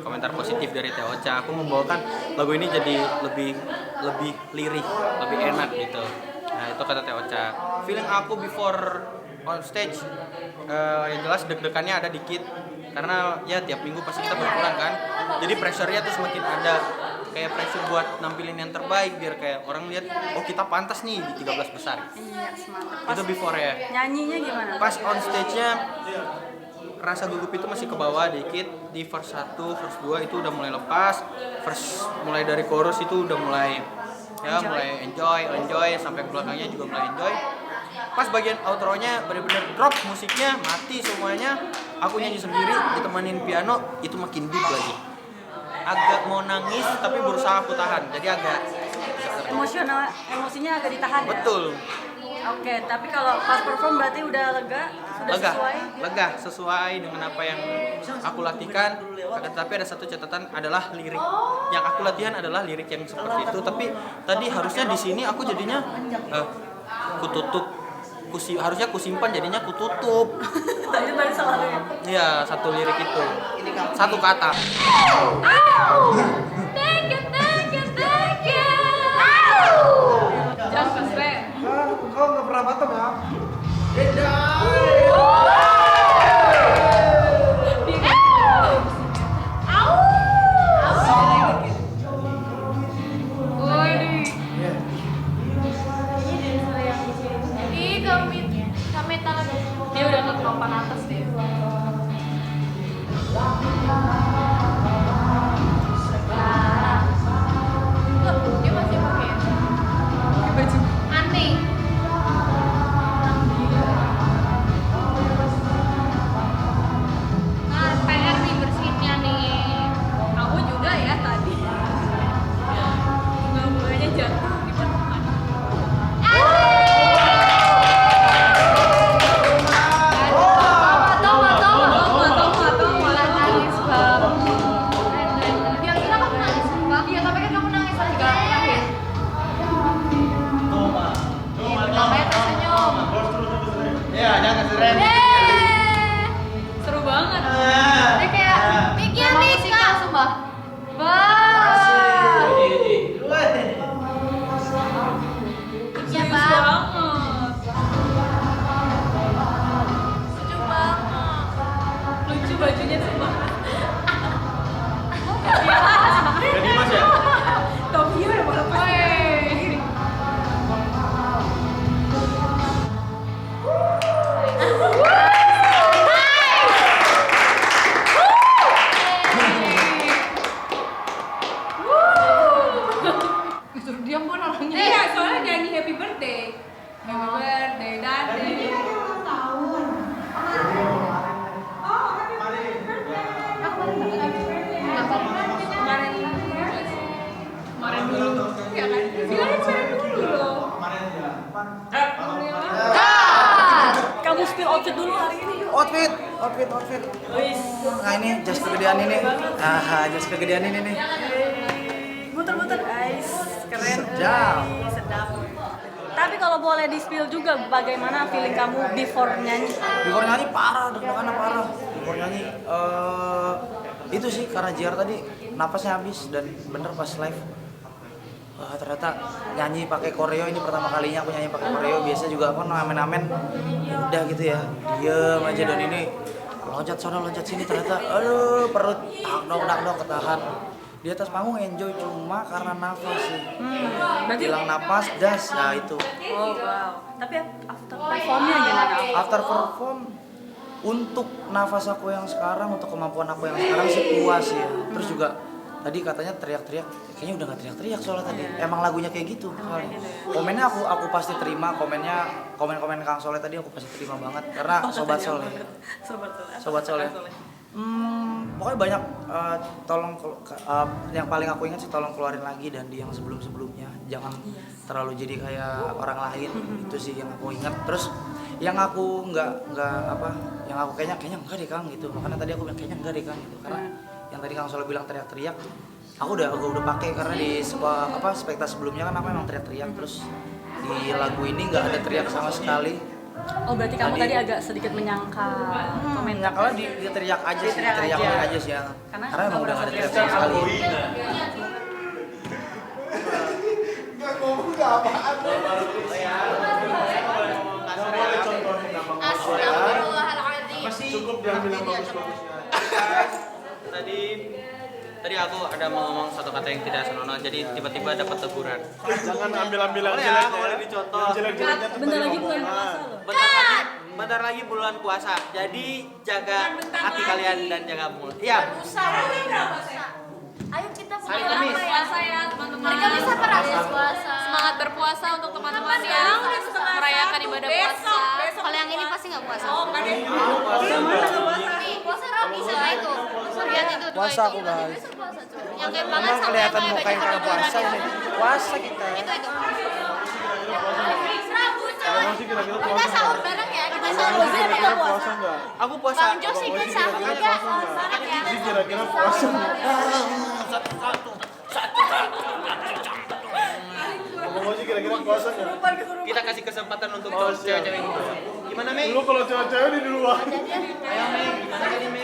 komentar positif dari Teh Ocha. Aku membawakan lagu ini jadi lebih lirih, lebih enak gitu. Nah, itu kata Teh Ocha. Feeling aku before on stage yang jelas deg-degannya ada dikit karena ya tiap minggu pasti kita berkurang kan. Jadi pressure-nya tuh semakin ada, kayak pressure buat nampilin yang terbaik biar kayak orang lihat oh kita pantas nih di 13 besar. Iya, semangat. Itu before ya. Nyanyinya gimana? Pas on stage-nya rasa gugup itu masih ke bawah dikit. Di verse 1, verse 2 itu udah mulai lepas. Mulai dari chorus itu udah mulai enjoy sampai ke belakangnya juga mulai enjoy. Pas bagian outro-nya bener-bener drop musiknya, mati semuanya. Aku nyanyi sendiri ditemanin piano, itu makin deep lagi. Agak mau nangis tapi berusaha aku tahan. Jadi agak Emosinya agak ditahan ya? betul. Oke, tapi kalau pas perform berarti udah lega? Sudah Lega sesuai dengan apa yang aku latihkan. Tapi ada satu catatan adalah lirik. Yang aku latihan adalah lirik yang seperti itu. Tapi tadi harusnya di sini aku jadinya harusnya kusimpan jadinya kututup. Tadi balik salah ya? Iya, satu lirik itu. Satu kata. Thank you. Just respect. Kau nggak pernah batam ya? papan atas deh. Loh, dia masih pakai baju aneh. Nah, PR nih bersihinnya nih. Kamu juga ya tadi. Bunga-bunganya jatuh di depan. Ya, jangan seren. Seru banget. Dia kayak mikir musiknya sumpah. Wah. Iya banget. Lucu banget. Lucu bajunya sumpah. Jadi Mas ya? Topinya udah mau lepas. Disuruh diam pun orangnya. Iya, soalnya nyanyi happy birthday. Happy birthday, Dade. Kemarin dulu. Iya kan? Bilangin kemarin dulu loh. Kamu spill outfit dulu hari ini yuk. Outfit. Nah ini jas kegedean ini. Jas kegedean ini nih. Muter-muter guys. Keren. Sedap. Sedap. Tapi kalau boleh di spill juga bagaimana feeling kamu before nyanyi? Before nyanyi parah, deg-degannya parah. Before nyanyi itu sih karena JR tadi napasnya habis dan bener pas live. Wah, ternyata nyanyi pakai koreo ini pertama kalinya aku nyanyi pakai koreo. Biasa juga apa amen-amen ya udah gitu ya. Diem aja dan ini loncat sana loncat sini ternyata aduh perut dakdok ketahan. Di atas panggung enjoy cuma karena nafas sih. Berarti Hilang napas das ya itu. oh wow. Tapi after performnya gimana? After perform untuk nafas aku yang sekarang, untuk kemampuan aku yang sekarang sih puas ya. Terus juga tadi katanya teriak-teriak, kayaknya udah nggak teriak-teriak soalnya tadi. Emang lagunya kayak gitu. Soalnya. Komennya aku pasti terima, komen Kang Soleh tadi aku pasti terima banget karena sobat Soleh. Sobat Soleh. Pokoknya banyak yang paling aku ingat sih tolong keluarin lagi dan di yang sebelum-sebelumnya jangan terlalu jadi kayak orang lain. Itu sih yang aku ingat. Terus yang aku yang aku kayaknya enggak deh Kang gitu. Makanya tadi aku bilang kayaknya enggak deh Kang gitu. Karena yang tadi Kang Soleh bilang teriak-teriak, aku udah pakai karena di sebuah spekta sebelumnya kan aku emang teriak-teriak, terus di lagu ini nggak ada teriak sama sekali. Oh berarti kamu tadi agak sedikit menyangkal komentar. Kalau dia teriak aja sih, teriak aja sih ya. Karena emang udah nggak ada teriak sama sekali. Cukup dia bilang bagus-bagusnya. Tadi aku ada mau ngomong satu kata yang tidak senonoh, jadi tiba-tiba dapat teguran. Jangan ambil yang Ya, jeleknya. boleh dicontoh. Yang jelek-jeleknya tuh Bentar tadi lagi bulan omongan. puasa loh. Bentar lagi bulan puasa. Jadi jaga hati kalian dan jaga mulut. Iya. Ayo kita Hari Kamis. Puasa ya teman-teman. Hari Kamis apa Rasis puasa? Semangat berpuasa untuk teman-teman yang merayakan ibadah puasa. Kalau yang ini pasti nggak puasa. Oh, kan ya. Nih, puasa Robi sama itu. Lihat itu dua Puasa itu. aku, guys. Besok puasa cuy. Yang kayak banget Emang sama kelihatan yang muka yang baju kagak puasa kedodoran ini. Puasa kita. itu. Emang sih kira-kira Kita puasa sahur nggak? bareng ya. Kita sahur bareng ya. Kira-kira puasa nggak? Aku puasa. Bang Jos ikut sahur juga. Bareng ya. Jadi kira-kira puasa nggak? Ngomong sih kira-kira puasa nggak? Kita kasih kesempatan untuk Oh, siap. cewek-cewek ini. Gimana, Mei? Lu kalau cewek-cewek di duluan. Ayo, Mei. Gimana tadi, Mei?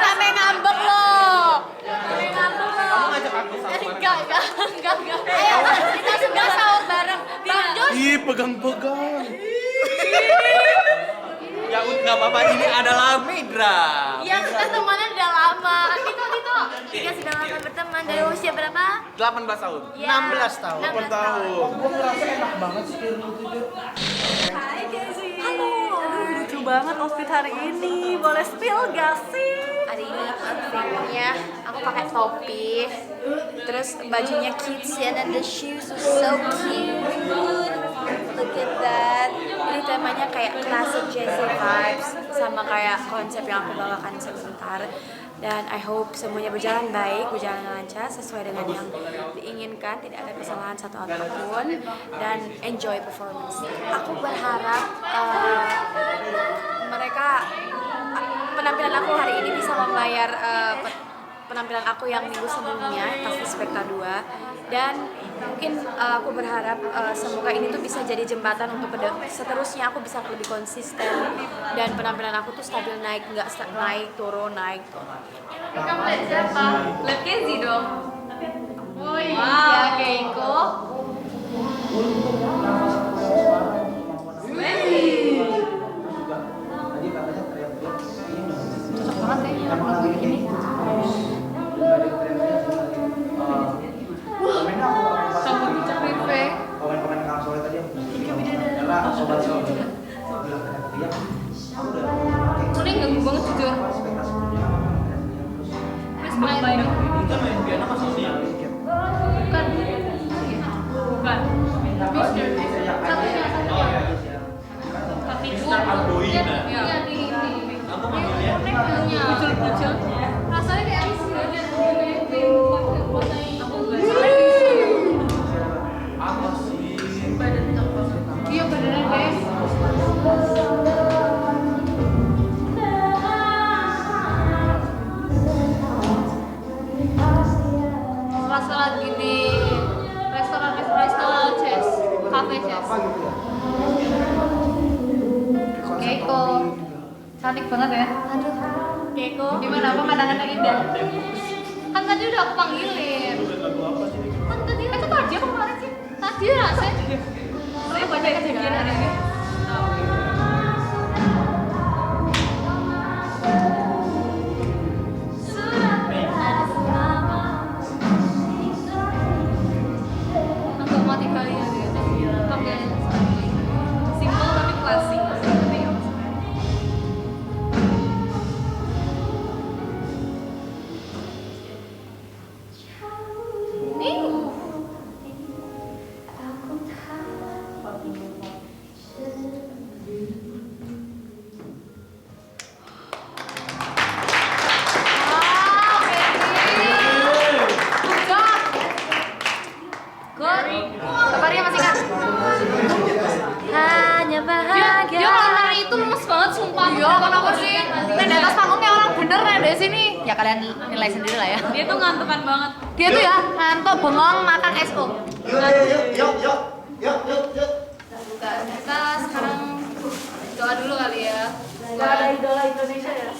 Sampai ngambek loh. Kamu ngajak aku sama Enggak. Ayo kita sudah sahur bareng. Bang Jos. Ih, pegang-pegang. Ya nggak apa-apa, ini adalah Midra. Yang kita temenan udah lama. Tito. Kita sudah lama berteman dari usia berapa? 18 tahun. Ya, 16 tahun. 16 Tahun. Gue ngerasa enak banget sih tidur. Halo. Aduh lucu banget outfit hari ini. Boleh spill gak sih? Hari ini outfitnya aku pakai topi, terus bajunya cute and the shoes are so cute. Look at that. Ini temanya kayak classic Jessie vibes sama kayak konsep yang aku bawakan sebentar. Dan I hope semuanya berjalan baik, berjalan lancar sesuai dengan yang diinginkan, tidak ada kesalahan satu apapun, dan enjoy performance. Aku berharap penampilan aku hari ini bisa membayar penampilan aku yang minggu sebelumnya pas Spekta 2, dan mungkin aku berharap semoga ini tuh bisa jadi jembatan untuk seterusnya aku bisa lebih konsisten dan penampilan aku tuh stabil, naik turun. Kamu lihat siapa? Lihat Kenzie dong. Oh iya, Keiko. Cocok banget ya lagu ini. Sama Bicara Rive. Komen-komen yang sore tadi adalah sobat-sobat bilang teriak-teriak. Aku udah Ini ganggu banget jujur. Please play dong. Kan main piano masuk sini. Bukan. Bukan. Tapi satunya. Tapi lihat ini. Aku manggilnya. Lucu-lucu. Rasanya kayak aku enggak Apa sih? iya badannya guys. Rasa lagi di restoran jazz, cafe jazz. Keiko, cantik banget ya. Aduh, Keiko, gimana pemandangannya indah? Kan tadi udah aku panggilin. Kan tadi itu tadi apa kemarin sih? Tadi rasanya. Saya banyak kejadian hari ini. Agak mati kali ya dia. Pakai simple tapi klasik. Kabarnya masih kan? Hanya bahagia. Dia kalau nari itu lemes banget sumpah. Iya, kenapa sih? Nah, di atas panggungnya orang bener nih dari sini. Ya kalian nilai sendiri lah ya. Dia tuh ngantukan banget. Dia tuh ya ngantuk bengong makan SO. Yuk. Kita sekarang doa dulu kali ya. Gak ada idola Indonesia ya?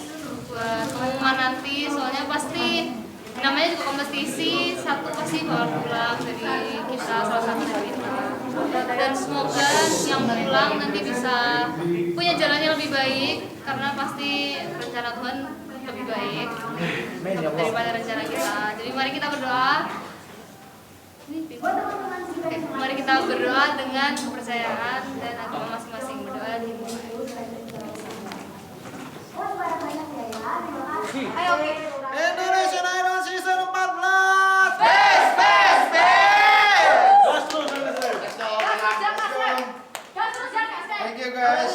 Buat pengumuman nanti, soalnya pasti namanya juga kompetisi, satu pasti bakal pulang dari kita, salah satu dari kita. Dan semoga yang pulang nanti bisa punya jalannya lebih baik, karena pasti rencana Tuhan lebih baik daripada rencana kita. Jadi mari kita berdoa. Oke, mari kita berdoa dengan kepercayaan dan agama masing-masing. Berdoa dimulai. Ayo, oke. Indonesian Idol Season 14. Gas terus, jangan. Thank you guys.